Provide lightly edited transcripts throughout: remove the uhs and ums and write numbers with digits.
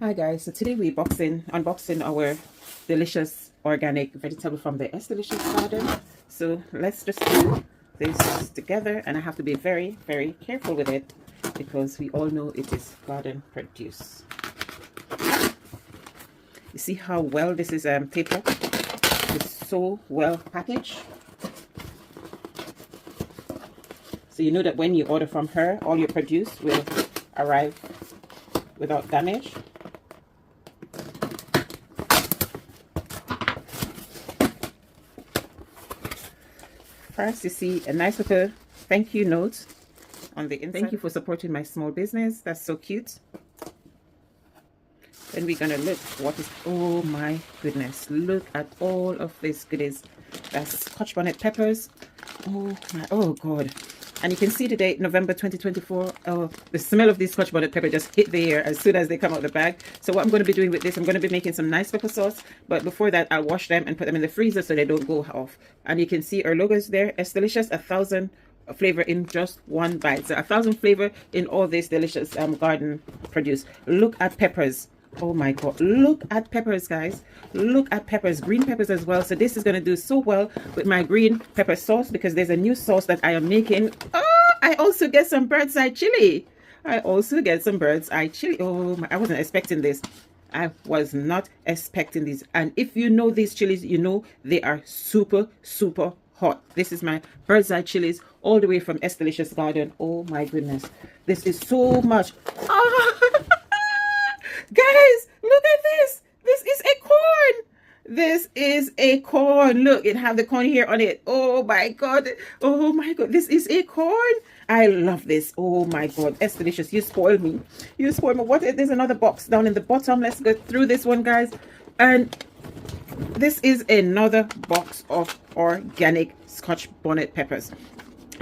Hi guys, so today we're unboxing our delicious organic vegetable from the S Delicious garden. So let's just do this together, and I have to be very, very careful with it because we all know it is garden produce. You see how well this is taped up? It's so well packaged. So you know that when you order from her, all your produce will arrive without damage. First, you see a nice little thank you note on the inside. Thank you for supporting my small business. That's so cute. Then we're gonna look what is, oh my goodness, look at all of this goodies. That's Scotch bonnet peppers. Oh my, oh god. And you can see the date, November 2024. Oh, the smell of this Scotch bonnet pepper just hit the air as soon as they come out the bag. So what I'm going to be doing with this, I'm going to be making some nice pepper sauce. But before that, I'll wash them and put them in the freezer so they don't go off. And you can see our logos there. It's delicious, 1,000 flavor in just one bite. So 1,000 flavor in all this delicious garden produce. Look at peppers. Oh my god, look at peppers, guys. Look at peppers, green peppers as well. So this is going to do so well with my green pepper sauce because there's a new sauce that I am making. Oh, I also get some bird's eye chili. Oh my, I wasn't expecting this. I was not expecting these. And if you know these chilies, you know they are super, super hot. This is my bird's eye chilies all the way from S Delicious garden. Oh my goodness, this is so much. Guys, look at this. This is a corn. This is a corn. Look, it have the corn here on it. Oh my god. Oh my god. This is a corn. I love this. Oh my god. S Delicious. You spoiled me. You spoiled me. What? There's another box down in the bottom. Let's go through this one, guys. And this is another box of organic Scotch bonnet peppers.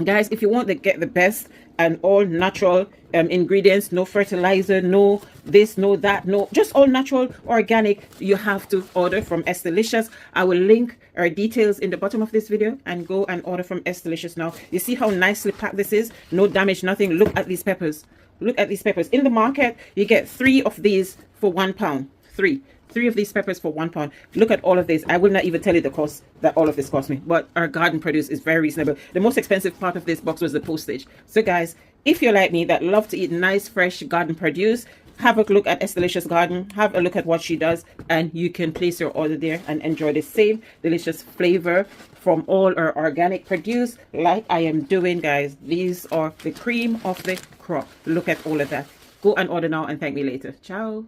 Guys, if you want to get the best and all natural ingredients, no fertilizer, no this, no that, no, just all natural organic, you have to order from S Delicious. I will link our details in the bottom of this video, and go and order from S Delicious now. You see how nicely packed this is? No damage, nothing. Look at these peppers. Look at these peppers. In the market, you get 3 of these for £1. Three of these peppers for £1. Look at all of this. I will not even tell you the cost that all of this cost me, but our garden produce is very reasonable. The most expensive part of this box was the postage. So guys, if you're like me that love to eat nice fresh garden produce, have a look at S Delicious garden, have a look at what she does, and you can place your order there and enjoy the same delicious flavor from all our organic produce like I am doing, guys. These are the cream of the crop. Look at all of that. Go and order now and thank me later. Ciao.